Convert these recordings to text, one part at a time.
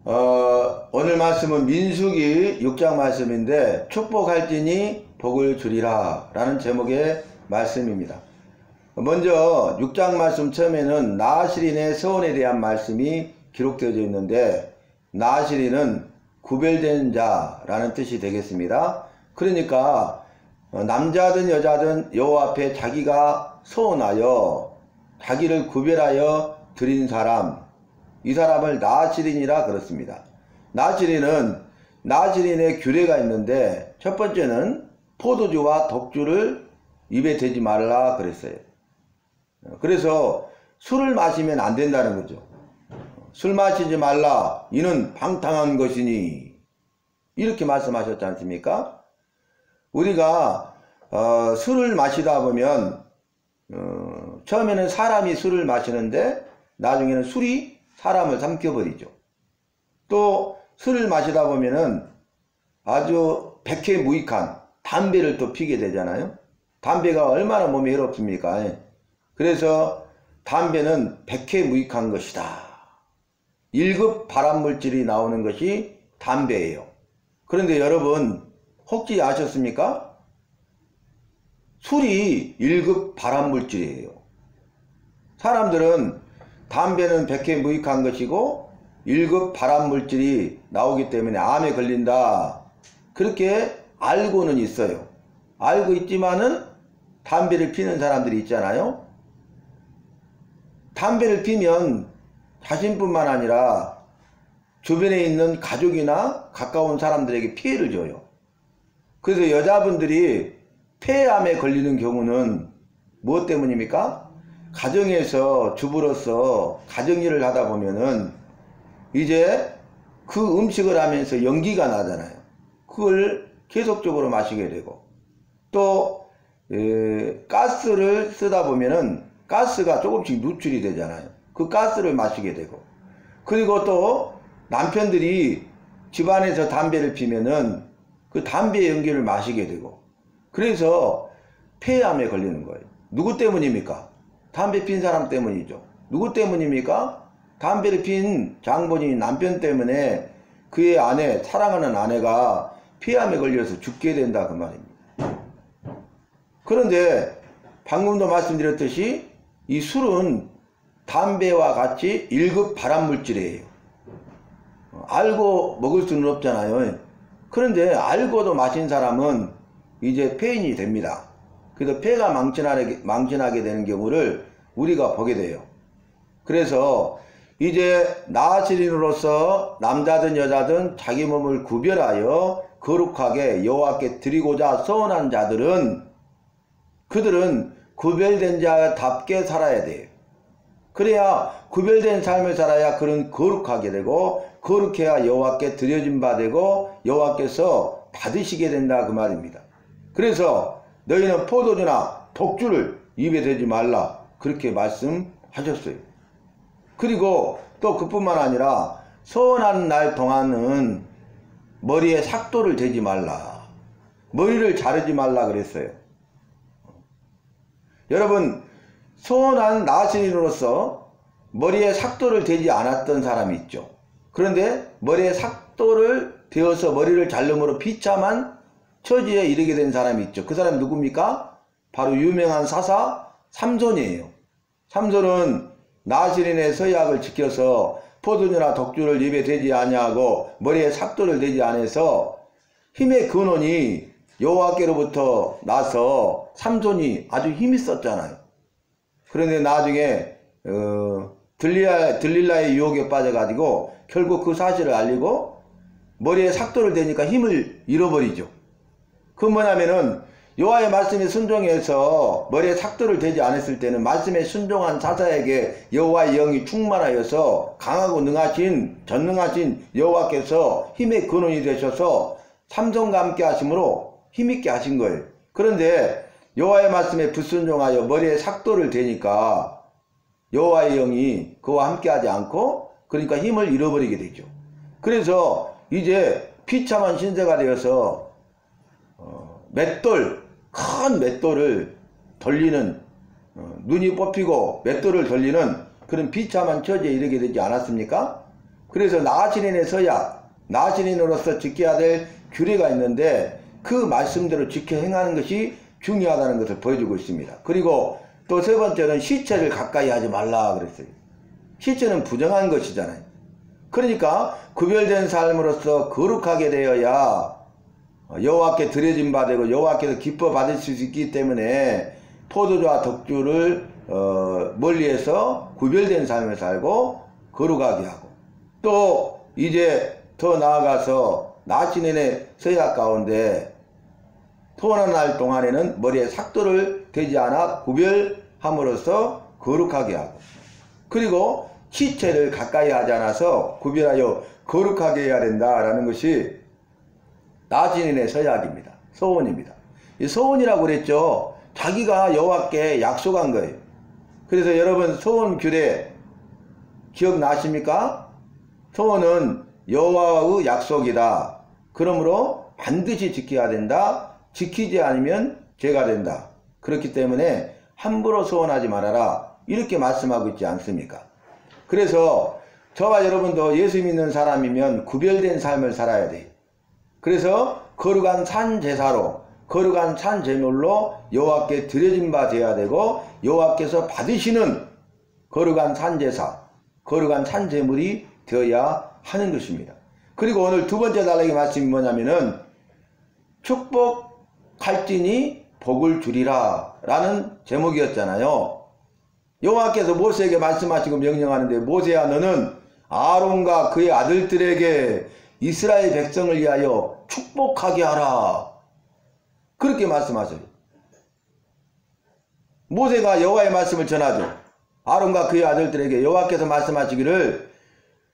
오늘 말씀은 민수기 6장 말씀인데 축복할지니 복을 주리라 라는 제목의 말씀입니다. 먼저 6장 말씀 처음에는 나아실인의 서원에 대한 말씀이 기록되어져 있는데, 나아실인은 구별된 자라는 뜻이 되겠습니다. 그러니까 남자든 여자든 여호와 앞에 자기가 서원하여 자기를 구별하여 드린 사람, 이 사람을 나아실인이라 그렇습니다. 나아실인의 규례가 있는데, 첫 번째는 포도주와 독주를 입에 대지 말라 그랬어요. 그래서 술을 마시면 안 된다는 거죠. 술 마시지 말라, 이는 방탕한 것이니, 이렇게 말씀하셨지 않습니까? 우리가 술을 마시다 보면 처음에는 사람이 술을 마시는데 나중에는 술이 사람을 삼켜버리죠. 또 술을 마시다 보면은 아주 백해무익한 담배를 또 피게 되잖아요. 담배가 얼마나 몸에 해롭습니까? 그래서 담배는 백해무익한 것이다. 1급 발암물질이 나오는 것이 담배예요. 그런데 여러분 혹시 아셨습니까? 술이 1급 발암물질이에요. 사람들은 담배는 백해무익한 것이고 1급 발암물질이 나오기 때문에 암에 걸린다, 그렇게 알고는 있어요. 알고 있지만은 담배를 피는 사람들이 있잖아요. 담배를 피면 자신뿐만 아니라 주변에 있는 가족이나 가까운 사람들에게 피해를 줘요. 그래서 여자분들이 폐암에 걸리는 경우는 무엇 때문입니까? 가정에서 주부로서 가정일을 하다 보면은 이제 그 음식을 하면서 연기가 나잖아요. 그걸 계속적으로 마시게 되고, 또 가스를 쓰다 보면은 가스가 조금씩 누출이 되잖아요. 그 가스를 마시게 되고, 그리고 또 남편들이 집안에서 담배를 피면은 그 담배 연기를 마시게 되고, 그래서 폐암에 걸리는 거예요. 누구 때문입니까? 담배 핀 사람 때문이죠. 누구 때문입니까? 담배를 핀 장본인 남편 때문에 그의 아내, 사랑하는 아내가 폐암에 걸려서 죽게 된다, 그 말입니다. 그런데 방금도 말씀드렸듯이 이 술은 담배와 같이 1급 발암물질이에요. 알고 먹을 수는 없잖아요. 그런데 알고도 마신 사람은 이제 폐인이 됩니다. 그래서 폐가 망신하게 되는 경우를 우리가 보게 돼요. 그래서 이제 나아실인으로서 남자든 여자든 자기 몸을 구별하여 거룩하게 여호와께 드리고자 서원한 자들은, 그들은 구별된 자답게 살아야 돼요. 그래야 구별된 삶을 살아야 그는 거룩하게 되고, 거룩해야 여호와께 드려진 바 되고 여호와께서 받으시게 된다, 그 말입니다. 그래서 너희는 포도주나 독주를 입에 대지 말라, 그렇게 말씀하셨어요. 그리고 또 그뿐만 아니라 서원하는 날 동안은 머리에 삭도를 대지 말라, 머리를 자르지 말라 그랬어요. 여러분, 서원한 나아실인으로서 머리에 삭도를 대지 않았던 사람이 있죠. 그런데 머리에 삭도를 대어서 머리를 자름으로 비참한 처지에 이르게 된 사람이 있죠. 그 사람이 누굽니까? 바로 유명한 사사 삼손이에요. 삼손은 나아실인의 서약을 지켜서 포도주나 독주를 입에 대지 아니하고 머리에 삭도를 대지 않아서 힘의 근원이 여호와께로부터 나서 삼손이 아주 힘이 있었잖아요. 그런데 나중에 들릴라의 유혹에 빠져가지고 결국 그 사실을 알리고 머리에 삭도를 대니까 힘을 잃어버리죠. 그 뭐냐면은 여호와의 말씀에 순종해서 머리에 삭도를 대지 않았을 때는 말씀에 순종한 사사에게 여호와의 영이 충만하여서 강하고 능하신 전능하신 여호와께서 힘의 근원이 되셔서 삼손과 함께 하심으로 힘있게 하신 거예요. 그런데 여호와의 말씀에 불순종하여 머리에 삭도를 대니까 여호와의 영이 그와 함께 하지 않고, 그러니까 힘을 잃어버리게 되죠. 그래서 이제 비참한 신세가 되어서 큰 맷돌을 돌리는, 눈이 뽑히고 맷돌을 돌리는 그런 비참한 처지에 이르게 되지 않았습니까? 그래서 나아진인의 서약, 나아진인으로서 지켜야 될 규례가 있는데 그 말씀대로 지켜 행하는 것이 중요하다는 것을 보여주고 있습니다. 그리고 또 세 번째는 시체를 가까이 하지 말라 그랬어요. 시체는 부정한 것이잖아요. 그러니까 구별된 삶으로서 거룩하게 되어야 여호와께 드려진 바 되고 여호와께서 기뻐 받으실 수 있기 때문에 포도주와 덕주를 멀리해서 구별된 삶을 살고 거룩하게 하고, 또 이제 더 나아가서 나아진인의 서약 가운데 토어난 날 동안에는 머리에 삭도를 대지 않아 구별함으로써 거룩하게 하고, 그리고 시체를 가까이 하지 않아서 구별하여 거룩하게 해야 된다라는 것이 나아진인의 서약입니다. 서원입니다. 이 서원이라고 그랬죠. 자기가 여호와께 약속한 거예요. 그래서 여러분 서원 규례 기억나십니까? 서원은 여호와의 약속이다. 그러므로 반드시 지켜야 된다. 지키지 않으면 죄가 된다. 그렇기 때문에 함부로 서원하지 말아라. 이렇게 말씀하고 있지 않습니까? 그래서 저와 여러분도 예수 믿는 사람이면 구별된 삶을 살아야 돼요. 그래서 거룩한 산제사로, 거룩한 산제물로 여호와께 드려진 바 되어야 되고, 여호와께서 받으시는 거룩한 산제사, 거룩한 산제물이 되어야 하는 것입니다. 그리고 오늘 두 번째 달라기 말씀이 뭐냐면은 축복할지니 복을 주리라 라는 제목이었잖아요. 여호와께서 모세에게 말씀하시고 명령하는데, 모세야 너는 아론과 그의 아들들에게 이스라엘 백성을 위하여 축복하게 하라. 그렇게 말씀하셔요. 모세가 여호와의 말씀을 전하죠. 아론과 그의 아들들에게 여호와께서 말씀하시기를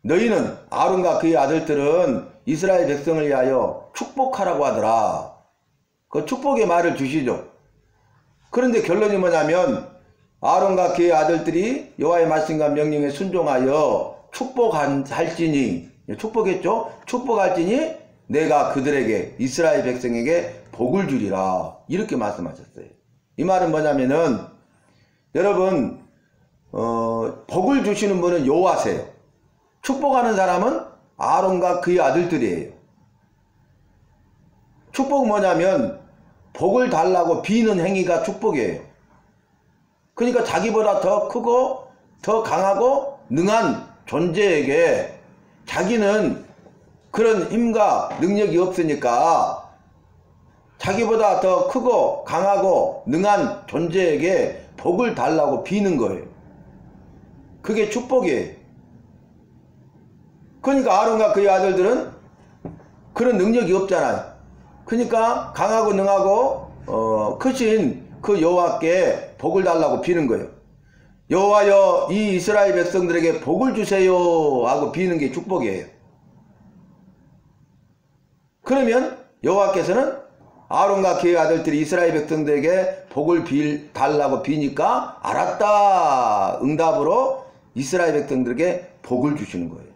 너희는, 아론과 그의 아들들은 이스라엘 백성을 위하여 축복하라고 하더라. 그 축복의 말을 주시죠. 그런데 결론이 뭐냐면 아론과 그의 아들들이 여호와의 말씀과 명령에 순종하여 축복할지니, 축복했죠? 축복할지니 내가 그들에게, 이스라엘 백성에게 복을 주리라. 이렇게 말씀하셨어요. 이 말은 뭐냐면은 여러분 복을 주시는 분은 여호와세요. 축복하는 사람은 아론과 그의 아들들이에요. 축복은 뭐냐면 복을 달라고 비는 행위가 축복이에요. 그러니까 자기보다 더 크고 더 강하고 능한 존재에게 자기는 그런 힘과 능력이 없으니까 자기보다 더 크고 강하고 능한 존재에게 복을 달라고 비는 거예요. 그게 축복이에요. 그러니까 아론과 그의 아들들은 그런 능력이 없잖아요. 그러니까 강하고 능하고 크신 그 여호와께 복을 달라고 비는 거예요. 여호와여 이 이스라엘 백성들에게 복을 주세요 하고 비는 게 축복이에요. 그러면 여호와께서는 아론과 그의 아들들이 이스라엘 백성들에게 복을 달라고 비니까 알았다 응답으로 이스라엘 백성들에게 복을 주시는 거예요.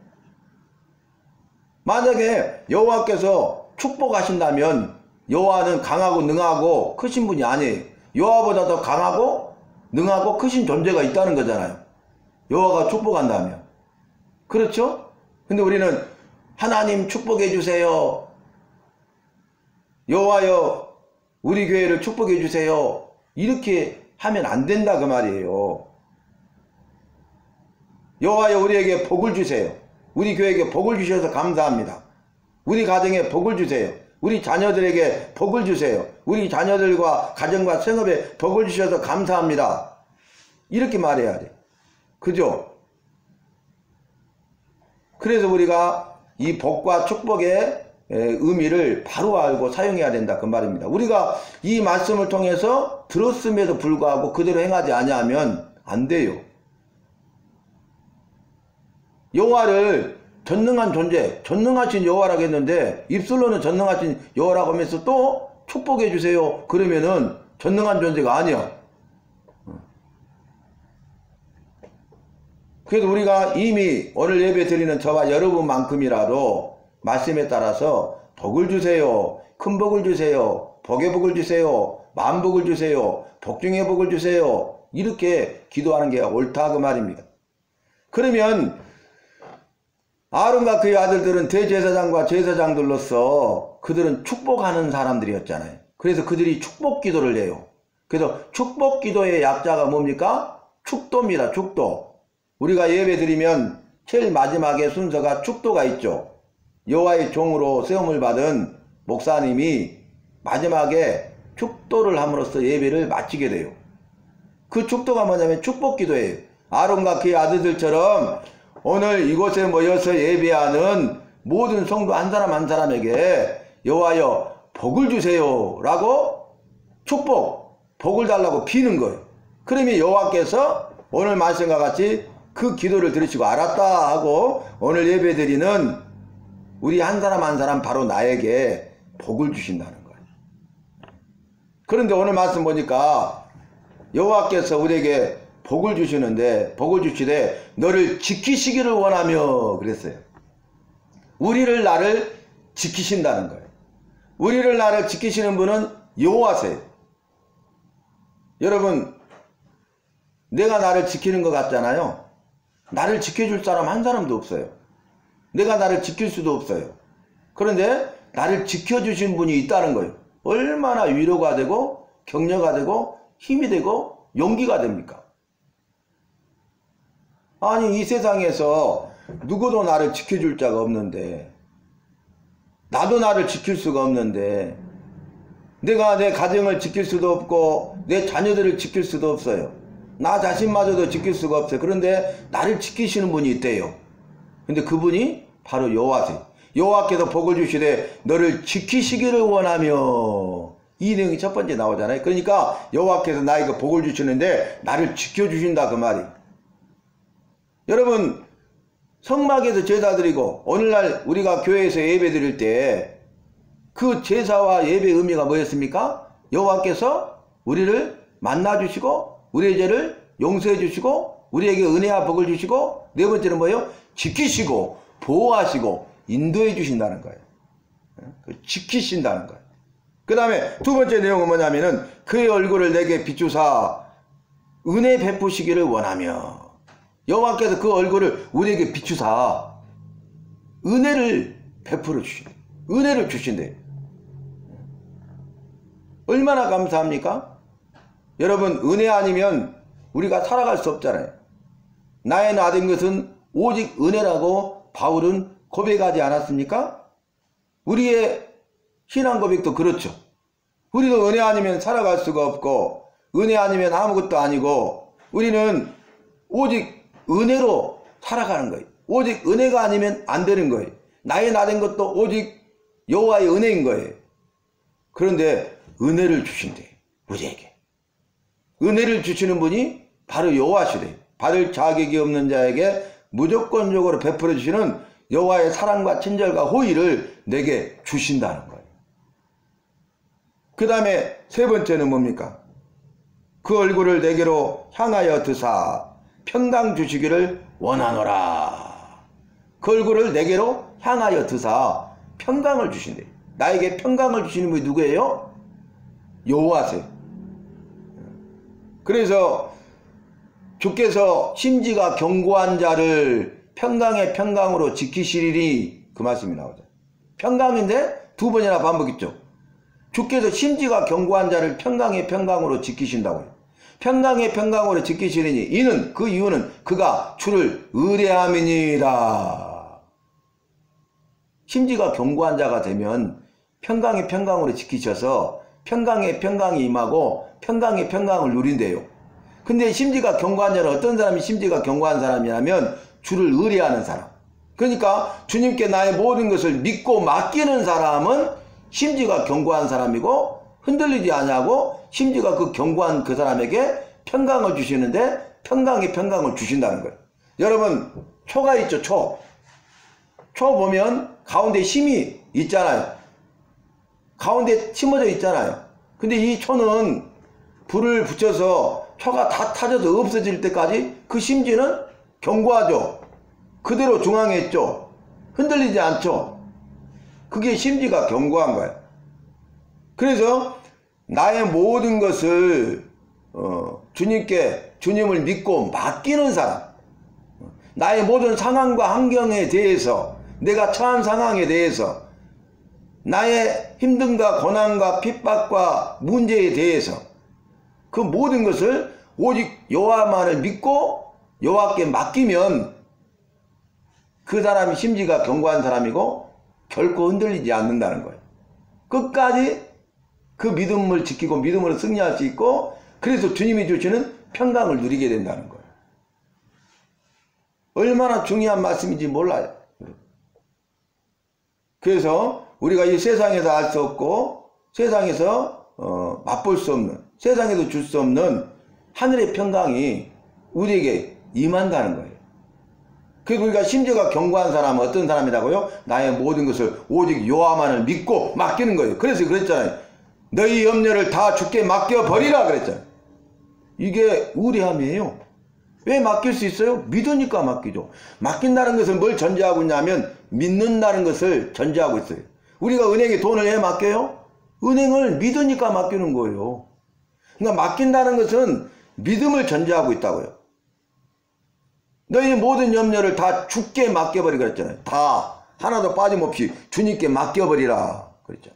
만약에 여호와께서 축복하신다면 여호와는 강하고 능하고 크신 분이 아니에요. 여호와보다 더 강하고 능하고 크신 존재가 있다는 거잖아요. 여호와가 축복한다면. 그렇죠? 근데 우리는 하나님 축복해 주세요. 여호와여 우리 교회를 축복해 주세요. 이렇게 하면 안 된다 그 말이에요. 여호와여 우리에게 복을 주세요. 우리 교회에게 복을 주셔서 감사합니다. 우리 가정에 복을 주세요. 우리 자녀들에게 복을 주세요. 우리 자녀들과 가정과 생업에 복을 주셔서 감사합니다. 이렇게 말해야 돼. 그죠? 그래서 우리가 이 복과 축복의 의미를 바로 알고 사용해야 된다 그 말입니다. 우리가 이 말씀을 통해서 들었음에도 불구하고 그대로 행하지 아니하면 안 돼요. 여호와를 전능한 존재, 전능하신 여호와라고 했는데 입술로는 전능하신 여호와라고 하면서 또 축복해 주세요. 그러면은 전능한 존재가 아니야. 그래서 우리가 이미 오늘 예배 드리는 저와 여러분만큼이라도 말씀에 따라서 복을 주세요. 큰 복을 주세요. 복의 복을 주세요. 만복을 주세요. 복중의 복을 주세요. 이렇게 기도하는 게 옳다 그 말입니다. 그러면 아론과 그의 아들들은 대제사장과 제사장들로서 그들은 축복하는 사람들이었잖아요. 그래서 그들이 축복 기도를 해요. 그래서 축복 기도의 약자가 뭡니까? 축도입니다. 축도. 우리가 예배 드리면 제일 마지막에 순서가 축도가 있죠. 여호와의 종으로 세움을 받은 목사님이 마지막에 축도를 함으로써 예배를 마치게 돼요. 그 축도가 뭐냐면 축복 기도예요. 아론과 그의 아들들처럼 오늘 이곳에 모여서 예배하는 모든 성도 한 사람 한 사람에게 여호와여 복을 주세요 라고 복을 달라고 비는 거예요. 그러면 여호와께서 오늘 말씀과 같이 그 기도를 들으시고 알았다 하고 오늘 예배 드리는 우리 한 사람 한 사람 바로 나에게 복을 주신다는 거예요. 그런데 오늘 말씀 보니까 여호와께서 우리에게 복을 주시는데 복을 주시되 너를 지키시기를 원하며 그랬어요. 나를 지키신다는 거예요. 나를 지키시는 분은 여호와세요. 여러분, 내가 나를 지키는 것 같잖아요. 나를 지켜줄 사람 한 사람도 없어요. 내가 나를 지킬 수도 없어요. 그런데 나를 지켜주신 분이 있다는 거예요. 얼마나 위로가 되고 격려가 되고 힘이 되고 용기가 됩니까? 아니, 이 세상에서 누구도 나를 지켜줄 자가 없는데, 나도 나를 지킬 수가 없는데, 내가 내 가정을 지킬 수도 없고 내 자녀들을 지킬 수도 없어요. 나 자신마저도 지킬 수가 없어요. 그런데 나를 지키시는 분이 있대요. 근데 그분이 바로 여호와세요. 여호와께서 복을 주시되 너를 지키시기를 원하며, 이 내용이 첫 번째 나오잖아요. 그러니까 여호와께서 나에게 복을 주시는데 나를 지켜주신다 그 말이. 여러분, 성막에서 제사 드리고 오늘날 우리가 교회에서 예배 드릴 때 그 제사와 예배의 의미가 뭐였습니까? 여호와께서 우리를 만나주시고 우리의 죄를 용서해 주시고 우리에게 은혜와 복을 주시고, 네 번째는 뭐예요? 지키시고 보호하시고 인도해 주신다는 거예요. 지키신다는 거예요. 그 다음에 두 번째 내용은 뭐냐면은 그의 얼굴을 내게 비추사 은혜 베푸시기를 원하며, 여호와께서 그 얼굴을 우리에게 비추사 은혜를 베풀어 주신대. 은혜를 주신대. 얼마나 감사합니까? 여러분, 은혜 아니면 우리가 살아갈 수 없잖아요. 나의 나된 것은 오직 은혜라고 바울은 고백하지 않았습니까? 우리의 신앙 고백도 그렇죠. 우리도 은혜 아니면 살아갈 수가 없고 은혜 아니면 아무것도 아니고 우리는 오직 은혜로 살아가는 거예요. 오직 은혜가 아니면 안 되는 거예요. 나의 나된 것도 오직 여호와의 은혜인 거예요. 그런데 은혜를 주신대, 우리에게. 은혜를 주시는 분이 바로 여호와시래. 받을 자격이 없는 자에게 무조건적으로 베풀어 주시는 여호와의 사랑과 친절과 호의를 내게 주신다는 거예요. 그 다음에 세 번째는 뭡니까? 그 얼굴을 내게로 향하여 드사 평강 주시기를 원하노라. 그 얼굴을 내게로 향하여 드사 평강을 주신대. 나에게 평강을 주시는 분이 누구예요? 여호와세요. 그래서 주께서 심지가 견고한 자를 평강의 평강으로 지키시리니, 그 말씀이 나오죠. 평강인데 두 번이나 반복했죠. 주께서 심지가 견고한 자를 평강의 평강으로 지키신다고요. 평강의 평강으로 지키시리니 이는, 그 이유는 그가 주를 의뢰함이니라. 심지가 견고한 자가 되면 평강의 평강으로 지키셔서 평강의 평강이 임하고 평강의 평강을 누린대요. 근데 심지가 견고한 자는 어떤 사람이 심지가 견고한 사람이냐면 주를 의뢰하는 사람. 그러니까 주님께 나의 모든 것을 믿고 맡기는 사람은 심지가 견고한 사람이고, 흔들리지 아니하고 심지가 그 견고한 그 사람에게 평강을 주시는데 평강의 평강을 주신다는 거예요. 여러분, 초가 있죠. 초 보면 가운데 힘이 있잖아요. 가운데 심어져 있잖아요. 근데 이 초는 불을 붙여서 초가 다 타져서 없어질 때까지 그 심지는 견고하죠. 그대로 중앙에 있죠. 흔들리지 않죠. 그게 심지가 견고한 거예요. 그래서 나의 모든 것을 주님께, 주님을 믿고 맡기는 사람, 나의 모든 상황과 환경에 대해서, 내가 처한 상황에 대해서, 나의 힘듦과 고난과 핍박과 문제에 대해서 그 모든 것을 오직 여호와만을 믿고 여호와께 맡기면 그 사람이 심지가 견고한 사람이고 결코 흔들리지 않는다는 거예요. 끝까지 그 믿음을 지키고 믿음으로 승리할 수 있고, 그래서 주님이 주시는 평강을 누리게 된다는 거예요. 얼마나 중요한 말씀인지 몰라요. 그래서 우리가 이 세상에서 알 수 없고 세상에서 맛볼 수 없는, 세상에서 줄 수 없는 하늘의 평강이 우리에게 임한다는 거예요. 그래서 우리가 심지어가 견고한 사람은 어떤 사람이라고요? 나의 모든 것을 오직 여호와만을 믿고 맡기는 거예요. 그래서 그랬잖아요. 너희 염려를 다 주께 맡겨버리라 그랬잖아요. 이게 우리함이에요. 왜 맡길 수 있어요? 믿으니까 맡기죠. 맡긴다는 것은 뭘 전제하고 있냐면 믿는다는 것을 전제하고 있어요. 우리가 은행에 돈을 왜 맡겨요? 은행을 믿으니까 맡기는 거예요. 그러니까 맡긴다는 것은 믿음을 전제하고 있다고요. 너희 모든 염려를 다 주께 맡겨버리라 그랬잖아요. 다 하나도 빠짐없이 주님께 맡겨버리라 그랬죠.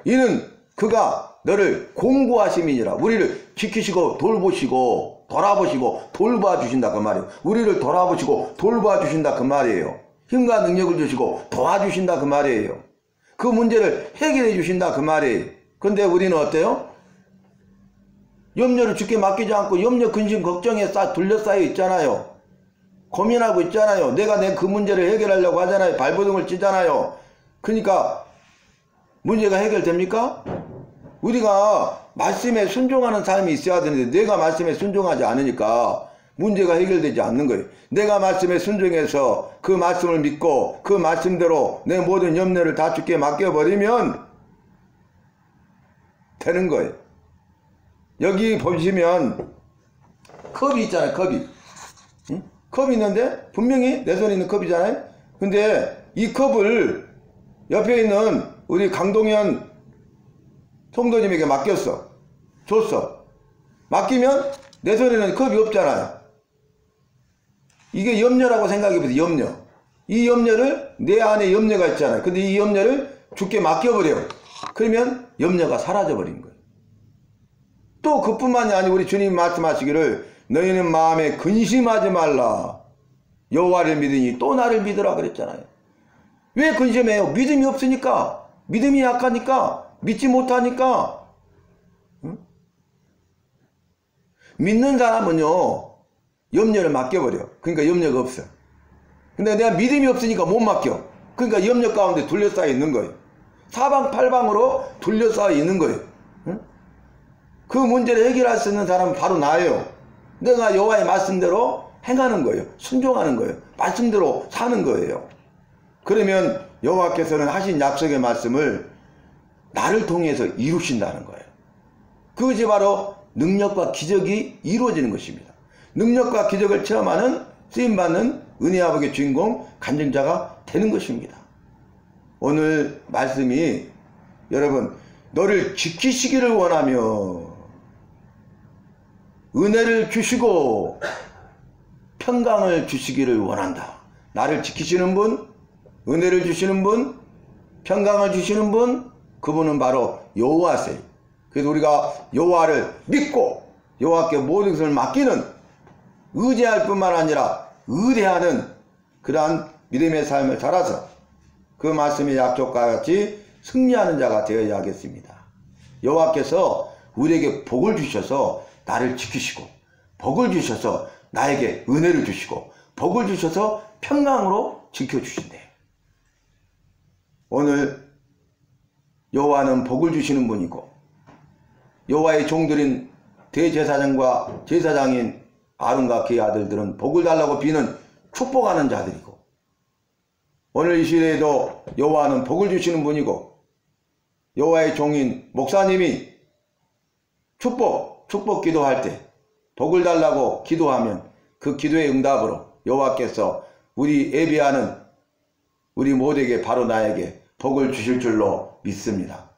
이는 그가 너를 공고하심이니라. 우리를 지키시고 돌보시고 돌아보시고 돌봐주신다 그 말이에요. 우리를 돌아보시고 돌봐주신다 그 말이에요. 힘과 능력을 주시고 도와주신다 그 말이에요. 그 문제를 해결해 주신다 그 말이에요. 근데 우리는 어때요? 염려를 주께 맡기지 않고 염려, 근심, 걱정에 둘러싸여 있잖아요. 고민하고 있잖아요. 내가 그 문제를 해결하려고 하잖아요. 발버둥을 치잖아요. 그러니까 문제가 해결됩니까? 우리가 말씀에 순종하는 삶이 있어야 되는데 내가 말씀에 순종하지 않으니까 문제가 해결되지 않는 거예요. 내가 말씀에 순종해서 그 말씀을 믿고 그 말씀대로 내 모든 염려를 다 주께 맡겨버리면 되는 거예요. 여기 보시면 컵이 있잖아요. 컵이. 응? 컵이 있는데 분명히 내 손에 있는 컵이잖아요. 근데 이 컵을 옆에 있는 우리 강동현 성도님에게 맡겼어. 줬어. 맡기면 내 손에는 컵이 없잖아요. 이게 염려라고 생각해보세요. 염려. 이 염려를, 내 안에 염려가 있잖아요. 근데 이 염려를 주께 맡겨버려요. 그러면 염려가 사라져버린 거예요. 또 그뿐만이 아니고 우리 주님 말씀하시기를 너희는 마음에 근심하지 말라. 여호와를 믿으니 또 나를 믿으라 그랬잖아요. 왜 근심해요? 믿음이 없으니까. 믿음이 약하니까. 믿지 못하니까. 응? 믿는 사람은요 염려를 맡겨버려. 그러니까 염려가 없어. 근데 내가 믿음이 없으니까 못 맡겨. 그러니까 염려 가운데 둘러싸여 있는 거예요. 사방팔방으로 둘러싸여 있는 거예요. 응? 그 문제를 해결할 수 있는 사람은 바로 나예요. 내가 여호와의 말씀대로 행하는 거예요. 순종하는 거예요. 말씀대로 사는 거예요. 그러면 여호와께서는 하신 약속의 말씀을 나를 통해서 이루신다는 거예요. 그것이 바로 능력과 기적이 이루어지는 것입니다. 능력과 기적을 체험하는 쓰임받는 은혜 아버지의 주인공 간증자가 되는 것입니다. 오늘 말씀이 여러분 너를 지키시기를 원하며 은혜를 주시고 평강을 주시기를 원한다. 나를 지키시는 분, 은혜를 주시는 분, 평강을 주시는 분, 그분은 바로 여호와세요. 그래서 우리가 여호와를 믿고 여호와께 모든 것을 맡기는, 의지할 뿐만 아니라 의뢰하는 그러한 믿음의 삶을 살아서 그 말씀의 약속과 같이 승리하는 자가 되어야 하겠습니다. 여호와께서 우리에게 복을 주셔서 나를 지키시고, 복을 주셔서 나에게 은혜를 주시고, 복을 주셔서 평강으로 지켜주신대요. 오늘 여호와는 복을 주시는 분이고, 여호와의 종들인 대제사장과 제사장인 아론과 그의 아들들은 복을 달라고 비는 축복하는 자들이고, 오늘 이 시대에도 여호와는 복을 주시는 분이고, 여호와의 종인 목사님이 축복 기도할 때 복을 달라고 기도하면 그 기도의 응답으로 여호와께서 우리 예배하는 우리 모두에게, 바로 나에게 복을 주실 줄로 믿습니다.